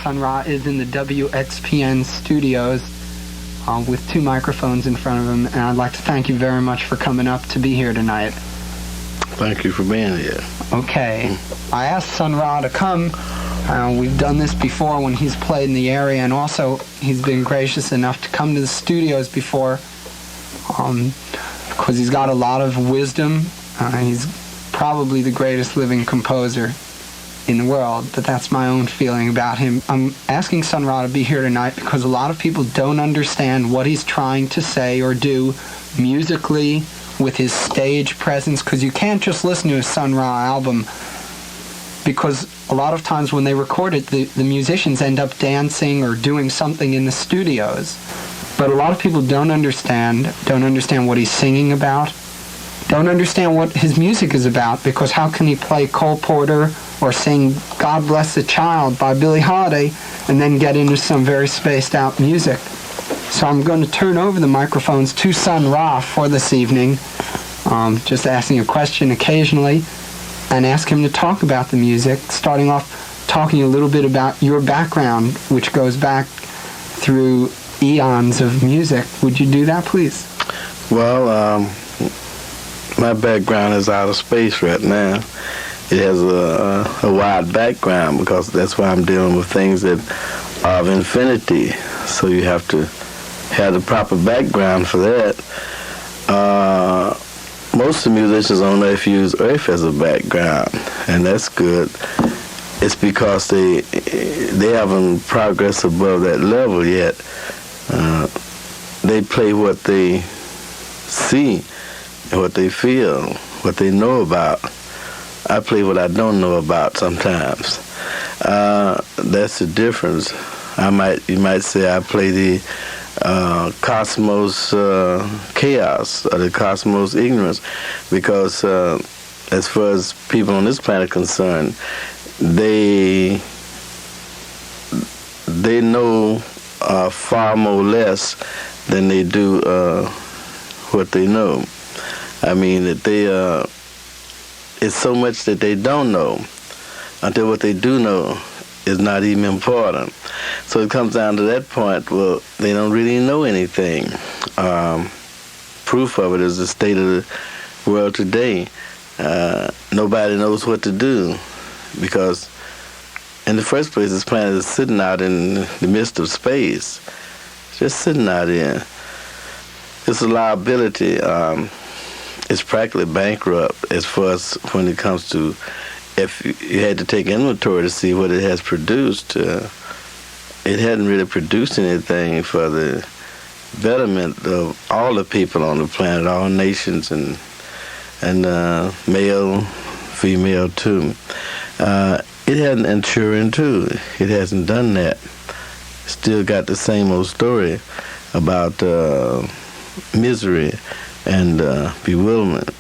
Sun Ra is in the WXPN studios with 2 microphones in front of him, and I'd like to thank you very much for coming up to be here tonight. Thank you for being here. Okay. I asked Sun Ra to come. We've done this before when he's played in the area, and also he's been gracious enough to come to the studios before because he's got a lot of wisdom. He's probably the greatest living composer in the world, but that's my own feeling about him. I'm asking Sun Ra to be here tonight because a lot of people don't understand what he's trying to say or do musically with his stage presence, because you can't just listen to a Sun Ra album, because a lot of times when they record it, the musicians end up dancing or doing something in the studios. But a lot of people don't understand what he's singing about, don't understand what his music is about, because how can he play Cole Porter or sing God Bless the Child by Billie Holiday and then get into some very spaced out music? So I'm going to turn over the microphones to Sun Ra for this evening, just asking a question occasionally, and ask him to talk about the music, starting off talking a little bit about your background, which goes back through eons of music. Would you do that, please? Well, my background is outer space right now. It has a wide background because that's why I'm dealing with things that are of infinity. So you have to have the proper background for that. Most of the musicians on Earth use Earth as a background, and that's good. It's because they haven't progressed above that level yet. They play what they see, what they feel, what they know about. I play what I don't know about sometimes. That's the difference. You might say I play the cosmos chaos or the cosmos ignorance, because as far as people on this planet concerned, they know far more less than they do what they know. I mean, that it's so much that they don't know until what they do know is not even important. So it comes down to that point, well, they don't really know anything. Proof of it is the state of the world today. Nobody knows what to do, because in the first place, this planet is sitting out in the midst of space, just sitting out there. It's a liability. It's practically bankrupt as far as when it comes to, if you had to take inventory to see what it has produced, it hadn't really produced anything for the betterment of all the people on the planet, all nations, and male, female too. It hadn't, and children too. It hasn't done that. Still got the same old story about misery and bewilderment.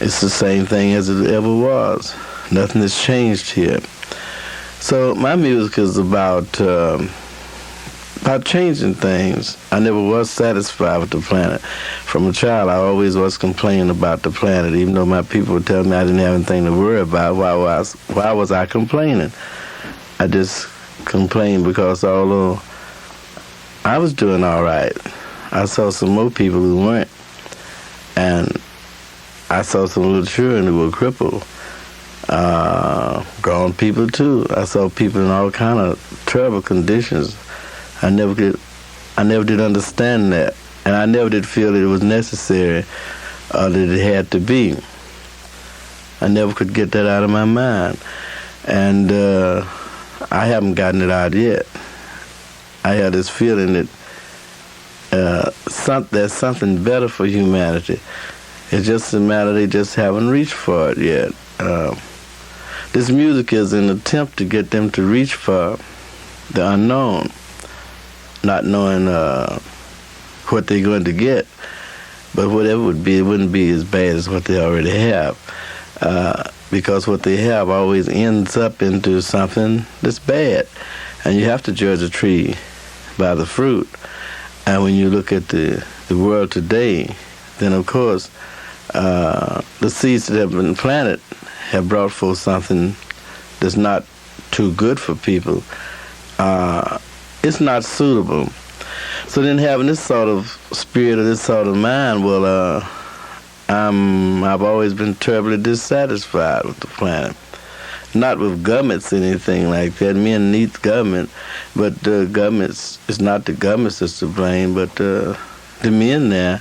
It's the same thing as it ever was. Nothing has changed here. So my music is about changing things. I never was satisfied with the planet. From a child, I always was complaining about the planet, even though my people would tell me I didn't have anything to worry about. Why was I complaining? I just complained because although I was doing all right, I saw some more people who weren't. And I saw some little children who were crippled. Grown people too. I saw people in all kind of terrible conditions. I never did understand that, and I never did feel that it was necessary or that it had to be. I never could get that out of my mind, and I haven't gotten it out yet. I had this feeling that there's something better for humanity. It's just a matter they just haven't reached for it yet. This music is an attempt to get them to reach for the unknown, not knowing what they're going to get. But whatever it would be, it wouldn't be as bad as what they already have. Because what they have always ends up into something that's bad. And you have to judge a tree by the fruit. And when you look at the world today, then of course, the seeds that have been planted have brought forth something that's not too good for people, it's not suitable. So then having this sort of spirit or this sort of mind, well, I've always been terribly dissatisfied with the planet. Not with governments or anything like that. Men need government, but the governments, it's not the governments that's to blame, but the men there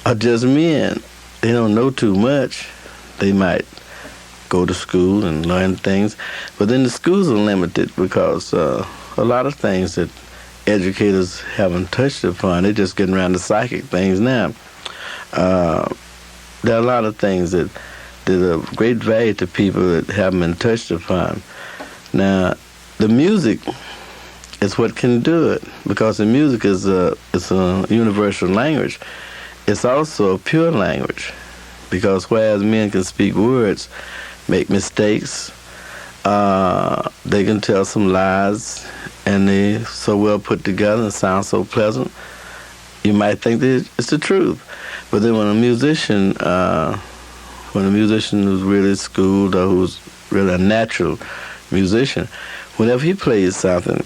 are just men. They don't know too much. They might go to school and learn things, but then the schools are limited because a lot of things that educators haven't touched upon, they're just getting around to psychic things now. There are a lot of things that are of great value to people that haven't been touched upon. Now, the music is what can do it, because the music is it's a universal language. It's also a pure language, because whereas men can speak words, make mistakes, they can tell some lies, and they so well put together and sound so pleasant, you might think that it's the truth. But then when a musician who's really schooled or who's really a natural musician, whenever he plays something,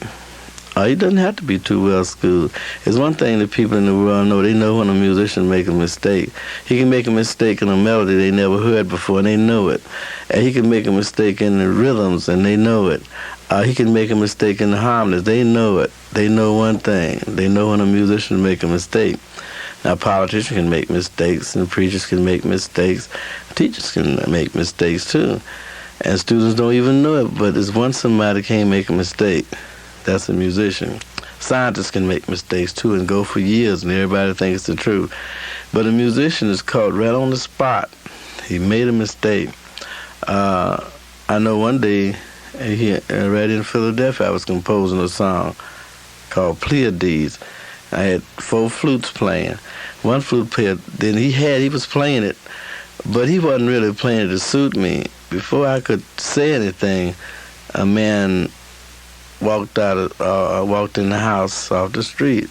he doesn't have to be too well schooled. It's one thing that people in the world know. They know when a musician makes a mistake. He can make a mistake in a melody they never heard before, and they know it. And he can make a mistake in the rhythms, and they know it. He can make a mistake in the harmonies. They know it. They know one thing. They know when a musician makes a mistake. Now, politicians can make mistakes, and preachers can make mistakes. Teachers can make mistakes, too. And students don't even know it, but it's once somebody can't make a mistake, that's a musician. Scientists can make mistakes, too, and go for years, and everybody thinks it's the truth. But a musician is caught right on the spot. He made a mistake. I know one day, right in Philadelphia, I was composing a song called Pleiades. I had 4 flutes playing. One flute player, then he was playing it, but he wasn't really playing it to suit me. Before I could say anything, a man walked in the house off the street,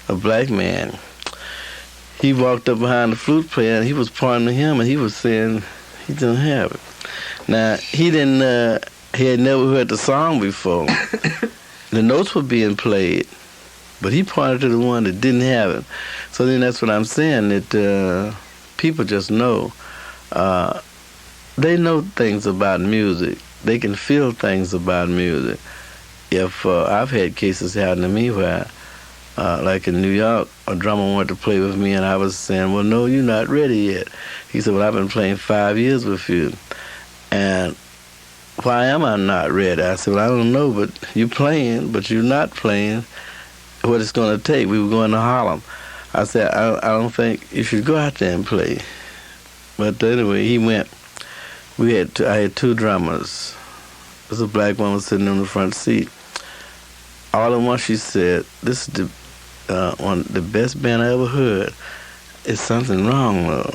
a black man. He walked up behind the flute player, and he was pointing to him, and he was saying he didn't have it. Now, he had never heard the song before. The notes were being played, but he pointed to the one that didn't have it. So then that's what I'm saying, that people just know. They know things about music. They can feel things about music. If I've had cases happen to me where, like in New York, a drummer wanted to play with me, and I was saying, well, no, you're not ready yet. He said, well, I've been playing 5 years with you. And why am I not ready? I said, well, I don't know, but you're playing, but you're not playing what it's going to take. We were going to Harlem. I said, I don't think you should go out there and play. But anyway, he went. I had 2 drummers. There's a black woman sitting in the front seat. All at once she said, this is the best band I ever heard. Is something wrong, though?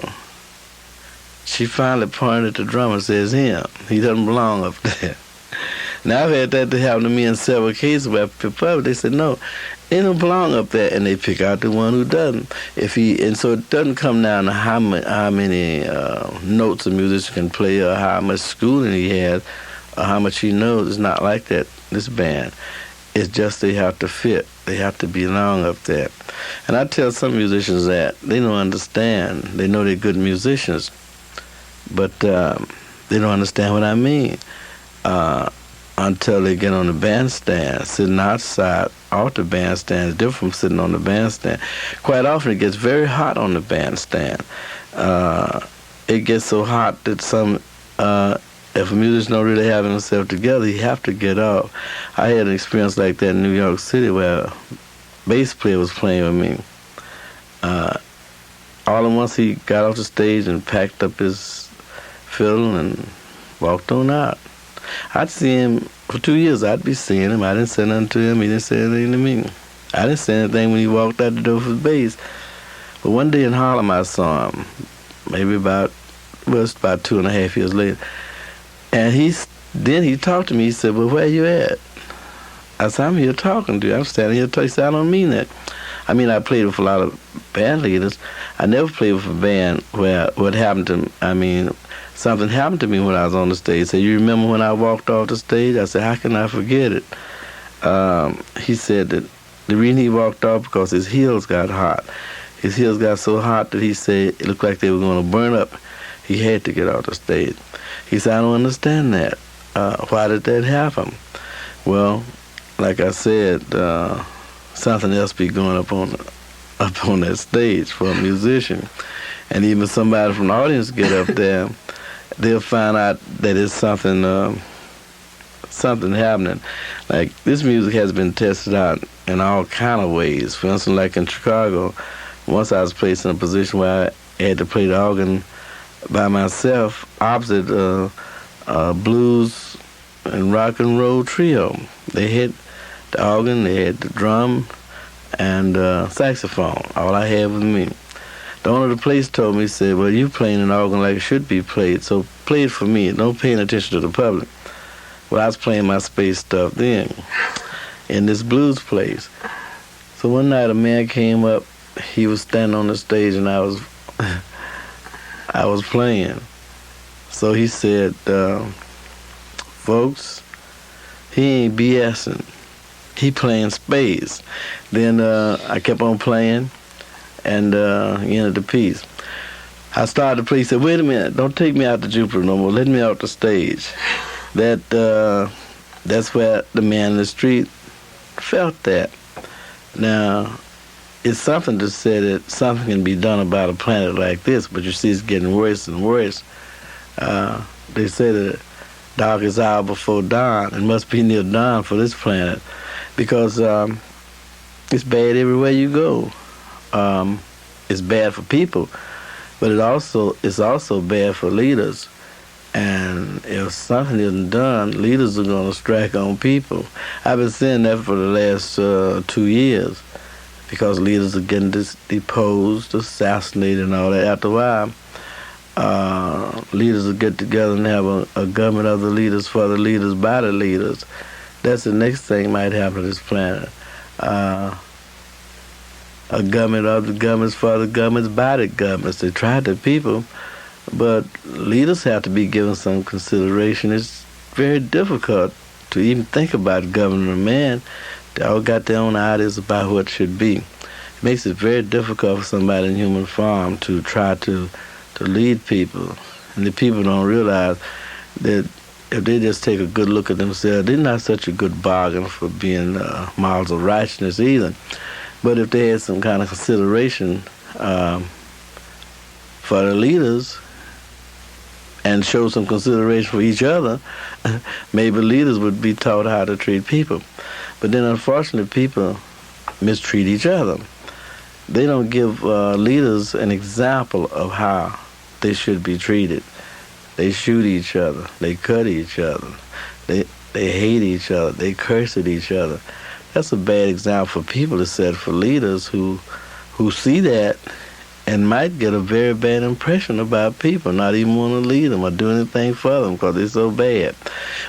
She finally pointed at the drummer and says, him. He doesn't belong up there. Now, I've had that to happen to me in several cases where people, they said, no, he don't belong up there, and they pick out the one who doesn't. And so it doesn't come down to how many notes a musician can play or how much schooling he has or how much he knows. It's not like that, this band. It's just they have to fit. They have to belong up there. And I tell some musicians that they don't understand. They know they're good musicians, but they don't understand what I mean until they get on the bandstand. Sitting outside off the bandstand is different from sitting on the bandstand. Quite often it gets very hot on the bandstand. It gets so hot that if a musician don't really have himself together, he have to get off. I had an experience like that in New York City where a bass player was playing with me. All at once he got off the stage and packed up his fiddle and walked on out. I'd see him for 2 years. I'd be seeing him. I didn't say nothing to him. He didn't say anything to me. I didn't say anything when he walked out the door for his bass. But one day in Harlem I saw him, maybe about 2.5 years later. And then he talked to me. He said, well, where you at? I said, I'm here talking to you. I'm standing here talking. He said, I don't mean that. I mean, I played with a lot of band leaders. I never played with a band where what happened to, something happened to me when I was on the stage. He said, you remember when I walked off the stage? I said, how can I forget it? He said that the reason he walked off because his heels got hot. His heels got so hot that he said it looked like they were going to burn up. He had to get off the stage. He said, I don't understand that. Why did that happen? Well, like I said, something else be going up on that stage for a musician. And even somebody from the audience get up there, they'll find out that it's something happening. Like, this music has been tested out in all kind of ways. For instance, like in Chicago, once I was placed in a position where I had to play the organ by myself opposite blues and rock and roll trio. They had the organ, they had the drum, and saxophone. All I had was me. The owner of the place told me, said, well, you playing an organ like it should be played, so play it for me. Don't pay any attention to the public. Well, I was playing my space stuff then in this blues place. So one night a man came up. He was standing on the stage, and I was playing. So he said, folks, he ain't BSing. He playing spades. Then I kept on playing, and ended the piece. I started to play. He said, wait a minute, don't take me out to Jupiter no more. Let me out the stage. That's where the man in the street felt that. Now, it's something to say that something can be done about a planet like this, but you see it's getting worse and worse. They say that darkest hour before dawn. It must be near dawn for this planet, because it's bad everywhere you go. It's bad for people, but it's also bad for leaders. And if something isn't done, leaders are going to strike on people. I've been saying that for the last 2 years, because leaders are getting deposed, assassinated, and all that. After a while, leaders will get together and have a government of the leaders for the leaders by the leaders. That's the next thing might happen to this planet. A government of the governments for the governments by the governments. They try the people, but leaders have to be given some consideration. It's very difficult to even think about governing a man. They all got their own ideas about what should be. It makes it very difficult for somebody in human form to try to lead people. And the people don't realize that if they just take a good look at themselves, they're not such a good bargain for being models of righteousness either. But if they had some kind of consideration for the leaders and show some consideration for each other, maybe leaders would be taught how to treat people. But then, unfortunately, people mistreat each other. They don't give leaders an example of how they should be treated. They shoot each other. They cut each other. They hate each other. They curse at each other. That's a bad example for people to set for leaders who see that and might get a very bad impression about people, not even want to lead them or do anything for them because they're so bad.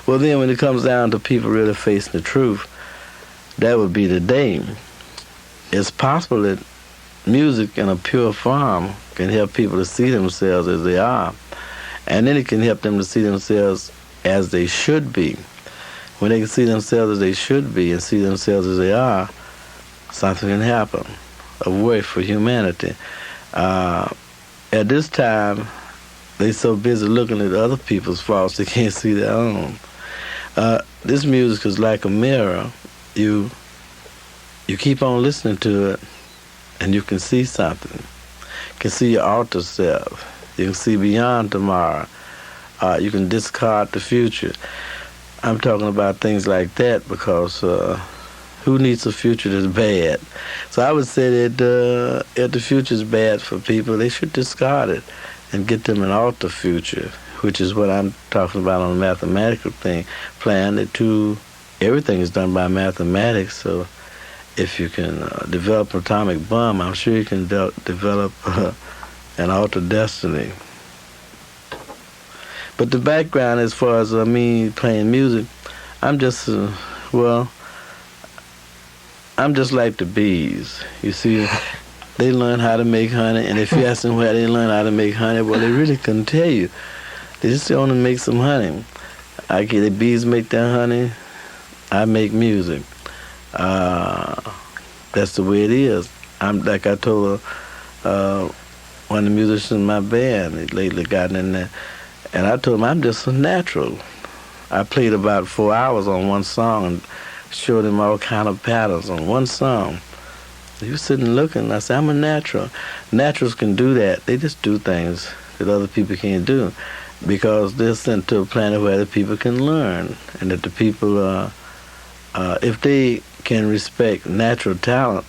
Well, then when it comes down to people really facing the truth, that would be the day. It's possible that music in a pure form can help people to see themselves as they are, and then it can help them to see themselves as they should be. When they can see themselves as they should be and see themselves as they are, something can happen, a work for humanity. At this time, they're so busy looking at other people's faults they can't see their own. This music is like a mirror. You keep on listening to it, and you can see something. You can see your alter self. You can see beyond tomorrow. You can discard the future. I'm talking about things like that because who needs a future that's bad? So I would say that if the future is bad for people, they should discard it and get them an alter future, which is what I'm talking about on the mathematical plan. Everything is done by mathematics, so if you can develop an atomic bomb, I'm sure you can develop an altered destiny. But the background, as far as me playing music, I'm just like the bees. You see, they learn how to make honey, and if you ask them where they learn how to make honey, well, they really couldn't tell you. They just want to make some honey. I get the bees make their honey. I make music. That's the way it is. I'm like I told one of the musicians in my band. He lately gotten in there, and I told him I'm just a natural. I played about 4 hours on one song and showed him all kind of patterns on one song. He was sitting looking. I said, I'm a natural. Naturals can do that. They just do things that other people can't do because they're sent to a planet where other people can learn, and that the people, if they can respect natural talent,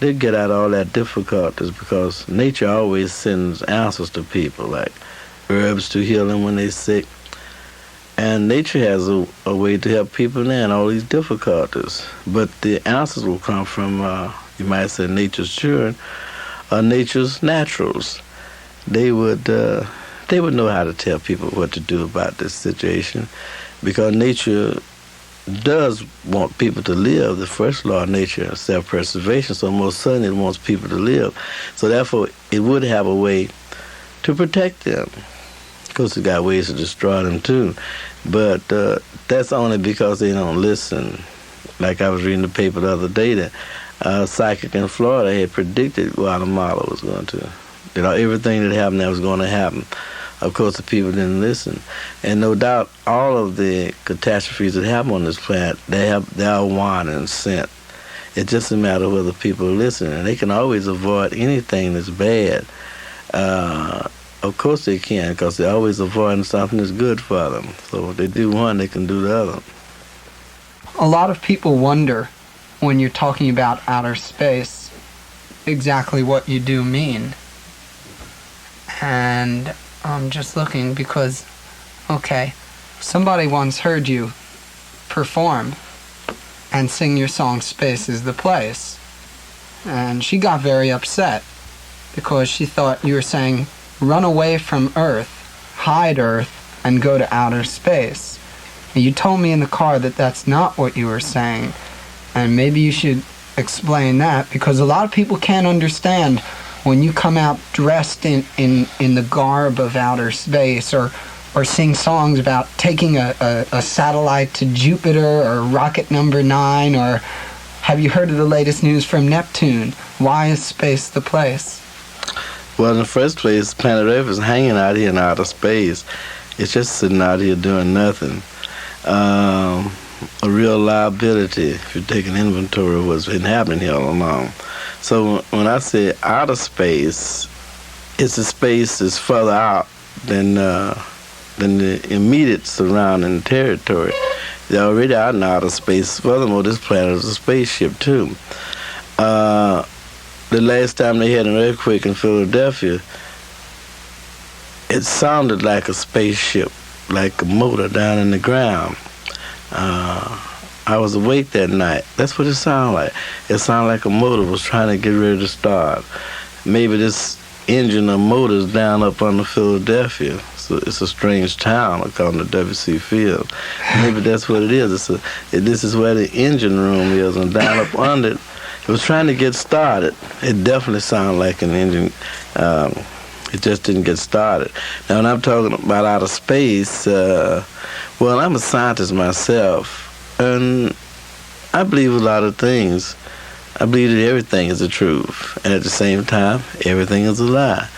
they get out all that difficulties because nature always sends answers to people, like herbs to heal them when they're sick. And nature has a way to help people in all these difficulties. But the answers will come from, you might say, nature's children or nature's naturals. They would know how to tell people what to do about this situation because nature does want people to live. The first law of nature is self-preservation, so most certainly it wants people to live. So therefore, it would have a way to protect them. Of course, it got ways to destroy them too, but that's only because they don't listen. Like I was reading the paper the other day that a psychic in Florida had predicted Guatemala was going to. Everything that happened there was going to happen. Of course, the people didn't listen. And no doubt, all of the catastrophes that happen on this planet, they are warned and sent. It's just a matter of whether people listen. And they can always avoid anything that's bad. Of course they can, because they're always avoiding something that's good for them. So if they do one, they can do the other. A lot of people wonder, when you're talking about outer space, exactly what you do mean. And I'm just looking because, okay, somebody once heard you perform and sing your song Space is the Place. And she got very upset because she thought you were saying, run away from Earth, hide Earth, and go to outer space. And you told me in the car that that's not what you were saying. And maybe you should explain that, because a lot of people can't understand when you come out dressed in the garb of outer space, or sing songs about taking a satellite to Jupiter, or rocket number 9, or have you heard of the latest news from Neptune? Why is space the place? Well, in the first place, planet Earth is hanging out here in outer space. It's just sitting out here doing nothing. A real liability if you take an inventory of what's been happening here all along. So when I say outer space, it's a space that's further out than the immediate surrounding territory. They're already out in outer space. Furthermore, this planet is a spaceship too. The last time they had an earthquake in Philadelphia, it sounded like a spaceship, like a motor down in the ground. I was awake that night. That's what it sounded like. It sounded like a motor was trying to get ready to start. Maybe this engine or motor is down up under Philadelphia. So it's a strange town, according to W.C. Field. Maybe that's what it is. This is where the engine room is, and down up under it, it was trying to get started. It definitely sounded like an engine. It just didn't get started. Now, when I'm talking about outer space, well, I'm a scientist myself, and I believe a lot of things. I believe that everything is the truth, and at the same time, everything is a lie.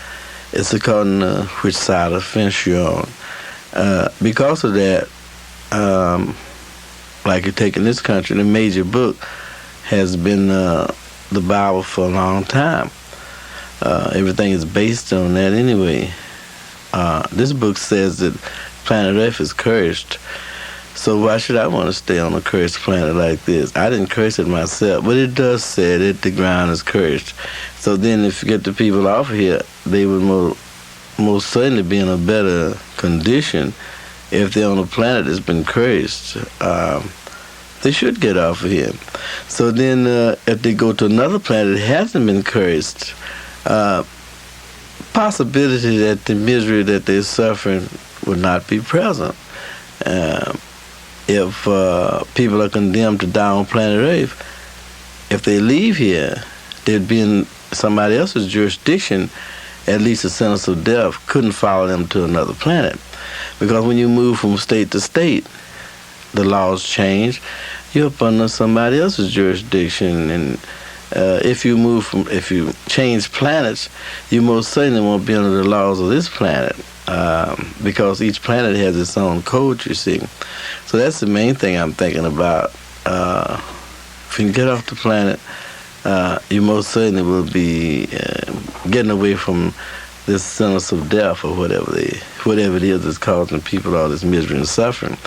It's according to which side of the fence you're on. Because of that, like you take in this country, the major book has been the Bible for a long time. Everything is based on that anyway. This book says that planet Earth is cursed. So why should I want to stay on a cursed planet like this? I didn't curse it myself, but it does say that the ground is cursed. So then if you get the people off of here, they would most certainly be in a better condition if they're on a planet that's been cursed. They should get off of here. So then if they go to another planet that hasn't been cursed, possibility that the misery that they're suffering would not be present. If people are condemned to die on planet Earth, if they leave here, they'd be in somebody else's jurisdiction. At least a sentence of death couldn't follow them to another planet. Because when you move from state to state, the laws change. You're up under somebody else's jurisdiction, and if you change planets, you most certainly won't be under the laws of this planet, because each planet has its own code, you see. So that's the main thing I'm thinking about. If you can get off the planet, you most certainly will be getting away from this sentence of death, or whatever it is that's causing people all this misery and suffering.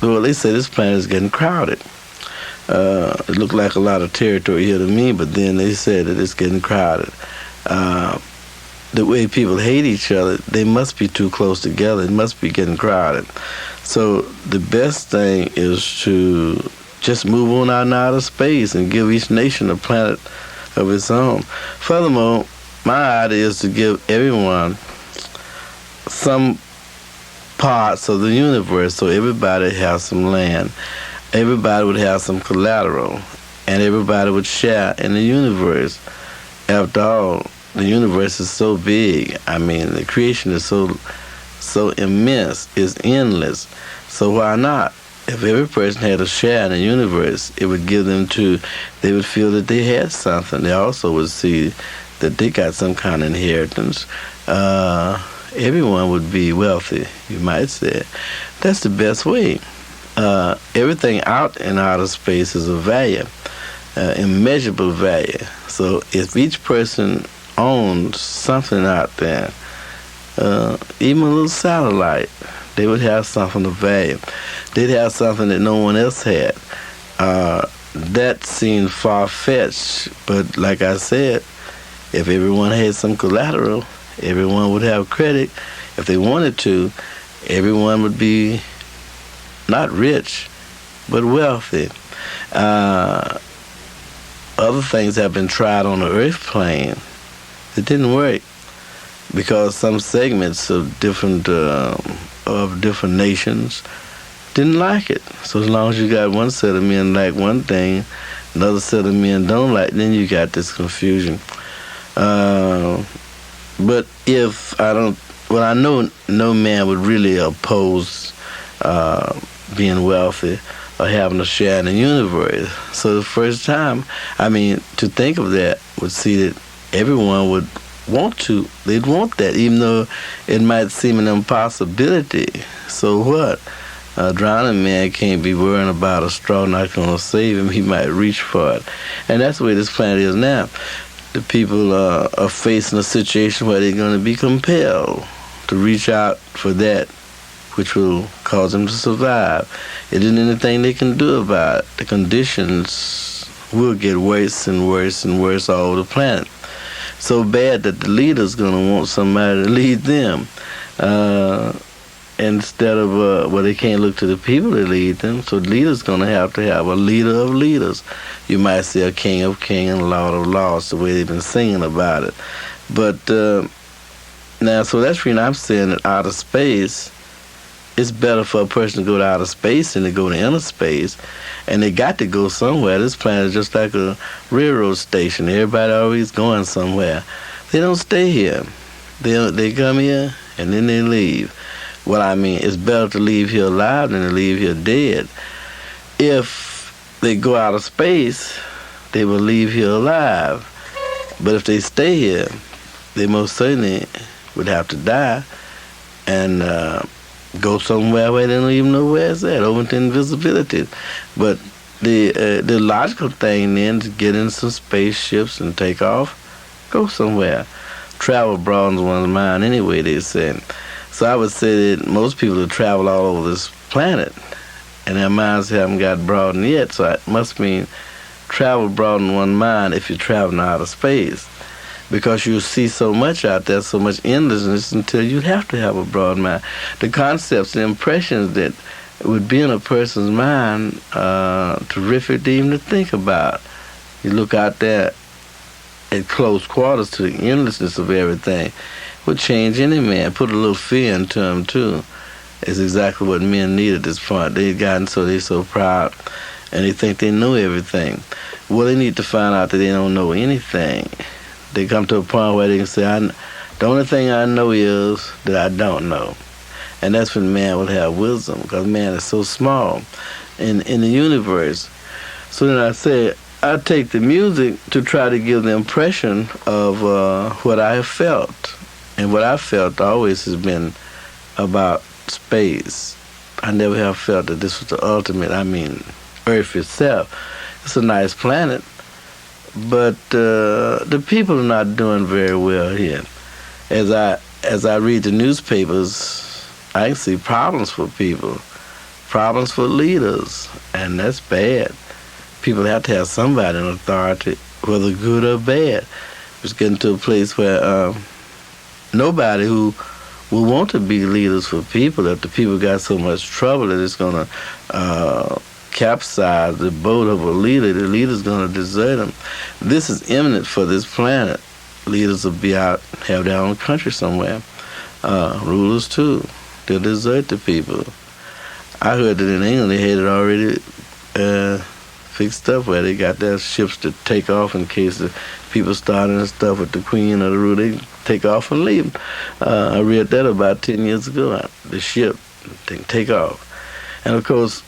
Well, they say this planet is getting crowded. It looked like a lot of territory here to me, but then they said that it's getting crowded. The way people hate each other, they must be too close together. It must be getting crowded. So the best thing is to just move on out in outer space and give each nation a planet of its own. Furthermore, my idea is to give everyone some parts of the universe, so everybody has some land, everybody would have some collateral, and everybody would share in the universe. After all, the universe is so big. I mean, the creation is so immense, it's endless. So why not? If every person had a share in the universe, it would give them they would feel that they had something. They also would see that they got some kind of inheritance. Everyone would be wealthy, you might say. That's the best way. Everything out in outer space is of value, immeasurable value. So if each person owns something out there, even a little satellite, they would have something of value. They'd have something that no one else had. That seemed far-fetched, but like I said, if everyone had some collateral, everyone would have credit. If they wanted to, everyone would be not rich, but wealthy. Other things have been tried on the earth plane. It didn't work because some segments of different nations didn't like it. So as long as you got one set of men like one thing, another set of men don't like, then you got this confusion. But I know no man would really oppose being wealthy or having a share in the universe. So the first time, to think of that would see that everyone would they'd want that, even though it might seem an impossibility. So what? A drowning man can't be worrying about a straw not going to save him. He might reach for it. And that's the way this planet is now. The people are facing a situation where they're going to be compelled to reach out for that which will cause them to survive. It isn't anything they can do about it. The conditions will get worse and worse and worse all over the planet. So bad that the leader's going to want somebody to lead them. Instead of, they can't look to the people to lead them, so the leader's going to have a leader of leaders. You might say a king of kings and lord of lords, the way they've been singing about it. But now, so that's the reason I'm saying that outer space, it's better for a person to go to outer space than to go to inner space. And they got to go somewhere. This planet is just like a railroad station. Everybody always going somewhere. They don't stay here. They come here and then they leave. Well, it's better to leave here alive than to leave here dead. If they go out of space, they will leave here alive. But if they stay here, they most certainly would have to die and go somewhere where they don't even know where it's at, over into invisibility. But the logical thing then is get in some spaceships and take off, go somewhere. Travel broadens one's mind anyway, they say. So I would say that most people have traveled all over this planet, and their minds haven't got broadened yet, so it must mean travel broaden one's mind if you're traveling out of space. Because you see so much out there, so much endlessness, until you have to have a broad mind. The concepts, the impressions that would be in a person's mind, terrific to even to think about. You look out there at close quarters to the endlessness of everything, would change any man, put a little fear into him too. It's exactly what men need at this point. They've gotten they're so proud, and they think they know everything. Well, they need to find out that they don't know anything. They come to a point where they can say, the only thing I know is that I don't know. And that's when man will have wisdom, because man is so small in the universe. So then I said, I take the music to try to give the impression of what I have felt. And what I felt always has been about space. I never have felt that this was the ultimate. I mean, Earth itself. It's a nice planet, but the people are not doing very well here. As I read the newspapers, I can see problems for people, problems for leaders, and that's bad. People have to have somebody in authority, whether good or bad. It's getting to a place where nobody who will want to be leaders for people, if the people got so much trouble that it's going to capsize the boat of a leader, the leader's going to desert them. This is imminent for this planet. Leaders will be out, have their own country somewhere. Rulers, too. They'll desert the people. I heard that in England they had it already fixed up where they got their ships to take off in case the people starting and stuff with the queen or the ruler. They take off and leave. I read that about 10 years ago. The ship, they take off. And of course,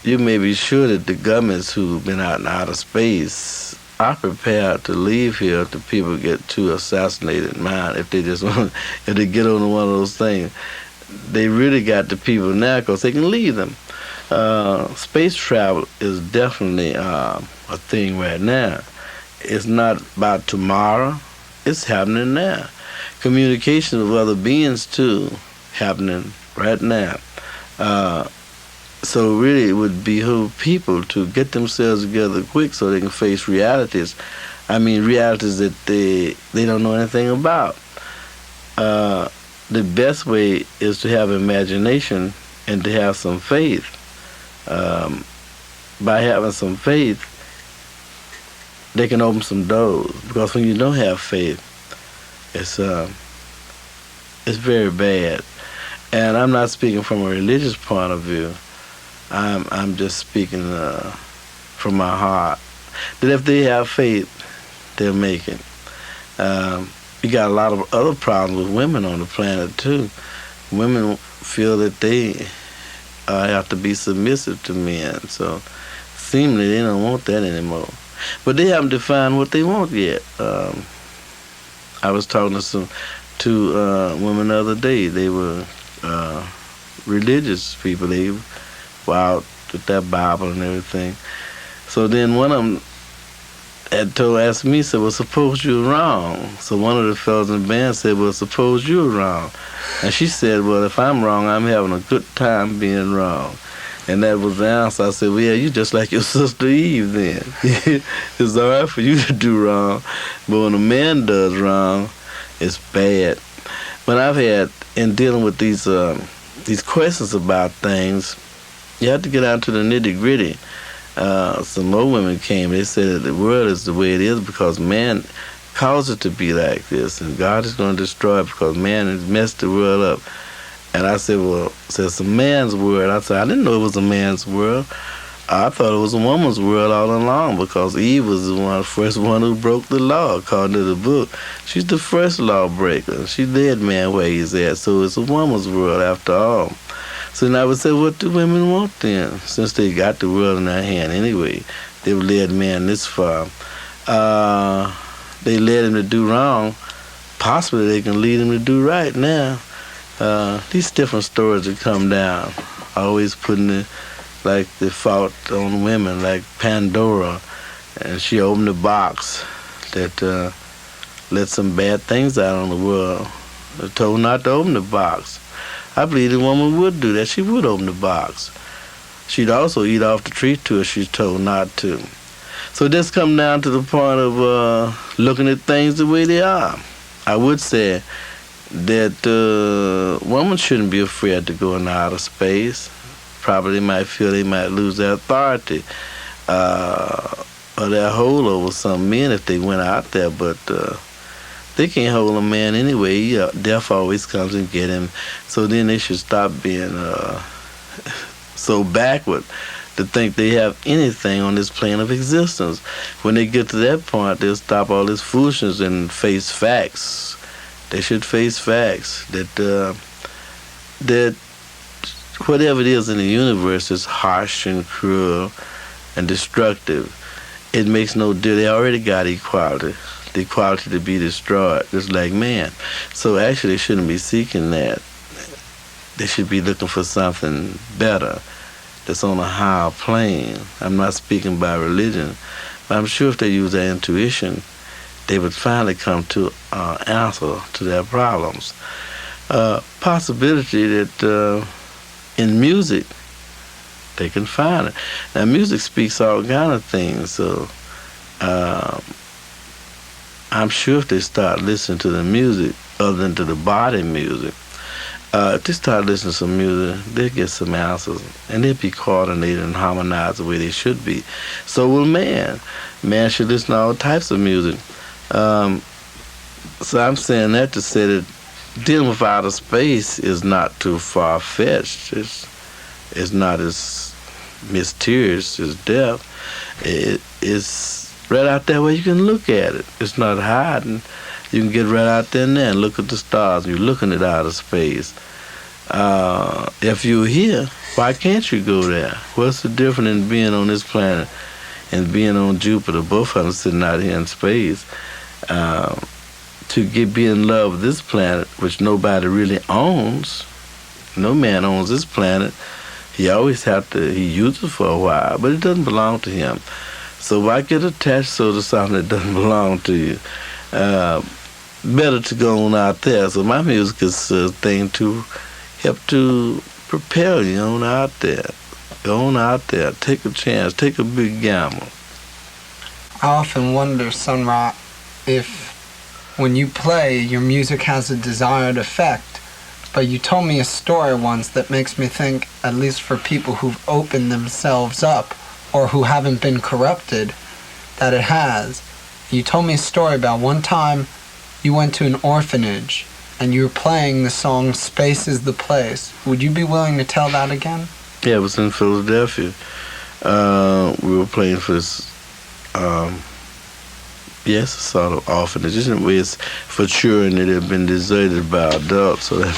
you may be sure that the governments who've been out in outer space are prepared to leave here if the people get too assassinated in mind. If they just want, if they get on one of those things, they really got the people now because they can leave them. Space travel is definitely a thing right now. It's not about tomorrow. It's happening now. Communication with other beings, too, happening right now. So really it would behoove people to get themselves together quick so they can face realities. I mean, realities that they don't know anything about. The best way is to have imagination and to have some faith. By having some faith, they can open some doors. Because when you don't have faith, it's very bad. And I'm not speaking from a religious point of view. I'm just speaking from my heart. That if they have faith, they'll make it. You got a lot of other problems with women on the planet too. Women feel that they have to be submissive to men, so seemingly they don't want that anymore. But they haven't defined what they want yet. I was talking to two women the other day. They were religious people. They were out with their Bible and everything. So then one of them asked me, said, well, suppose you're wrong. So one of the fellows in the band said, well, suppose you're wrong. And she said, well, if I'm wrong, I'm having a good time being wrong. And that was the answer. I said, well, yeah, you just like your sister Eve then. It's all right for you to do wrong, but when a man does wrong, it's bad. But I've had, in dealing with these questions about things, you have to get out to the nitty-gritty. Some more women came. They said that the world is the way it is because man caused it to be like this, and God is going to destroy it because man has messed the world up. And I said, well, it's a man's world. I said, I didn't know it was a man's world. I thought it was a woman's world all along because Eve was the first one who broke the law, according to the book. She's the first lawbreaker. She led man where he's at, so it's a woman's world after all. So then I would say, what do women want then? Since they got the world in their hand anyway, they've led man this far. They led him to do wrong. Possibly they can lead him to do right now. These different stories that come down, always putting the fault on women, like Pandora, and she opened the box that let some bad things out on the world. They're told not to open the box. I believe the woman would do that. She would open the box. She'd also eat off the tree too if she's told not to. So this comes down to the point of looking at things the way they are. I would say that women shouldn't be afraid to go into outer space. Probably they might feel they might lose their authority or their hold over some men if they went out there, but they can't hold a man anyway. Death always comes and get him. So then they should stop being so backward to think they have anything on this plane of existence. When they get to that point, they'll stop all this foolishness and face facts. They should face facts that that whatever it is in the universe is harsh and cruel and destructive. It makes no difference. They already got equality, the equality to be destroyed, just like man. So actually, they shouldn't be seeking that. They should be looking for something better that's on a higher plane. I'm not speaking by religion, but I'm sure if they use their intuition, they would finally come to an answer to their problems. Possibility that in music, they can find it. Now, music speaks all kind of things, so I'm sure if they start listening to the music, other than to the body music, if they start listening to some music, they'll get some answers, and they'll be coordinated and harmonized the way they should be. So will man. Man should listen to all types of music. So I'm saying that to say that dealing with outer space is not too far-fetched. It's not as mysterious as death. It's right out there where you can look at it. It's not hiding. You can get right out there and look at the stars. You're looking at outer space. If you're here, why can't you go there? What's the difference in being on this planet and being on Jupiter? Both of them sitting out here in space. To be in love with this planet, which nobody really owns. No man owns this planet. He always he uses it for a while, but it doesn't belong to him. So why get attached to something that doesn't belong to you? Better to go on out there. So my music is a thing to help to propel you on out there. Go on out there. Take a chance. Take a big gamble. I often wonder, Sun Ra, if when you play, your music has a desired effect. But you told me a story once that makes me think, at least for people who've opened themselves up or who haven't been corrupted, that it has. You told me a story about one time you went to an orphanage and you were playing the song Space is the Place. Would you be willing to tell that again? Yeah, it was in Philadelphia. We were playing for this, yes, a sort of orphanage. It's for children that have been deserted by adults, so that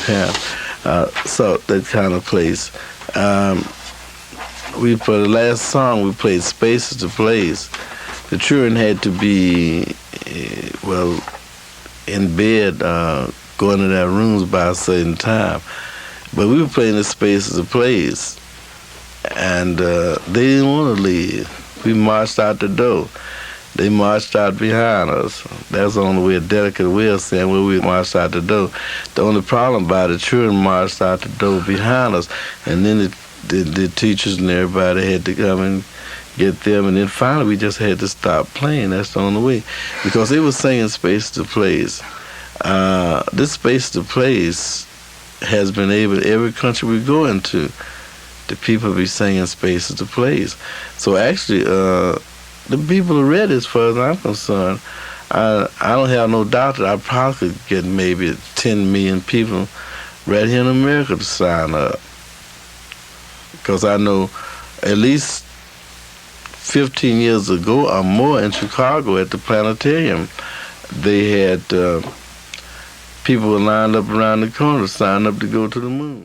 kind of place. For the last song, we played Space is the Place. The children had to be, in bed, going to their rooms by a certain time. But we were playing the Space is the Place, and they didn't want to leave. We marched out the door. They marched out behind us. That's the only way, a delicate way of saying where we marched out the door. The only problem about it, the children marched out the door behind us, and then the teachers and everybody had to come and get them, and then finally we just had to stop playing. That's the only way. Because they were singing Space to Place. This Space to Place has been able, every country we go into, the people be singing Space to Place. So actually, the people are ready as far as I'm concerned. I don't have no doubt that I probably could get maybe 10 million people right here in America to sign up. Because I know at least 15 years ago or more in Chicago at the planetarium, they had people lined up around the corner to sign up to go to the moon.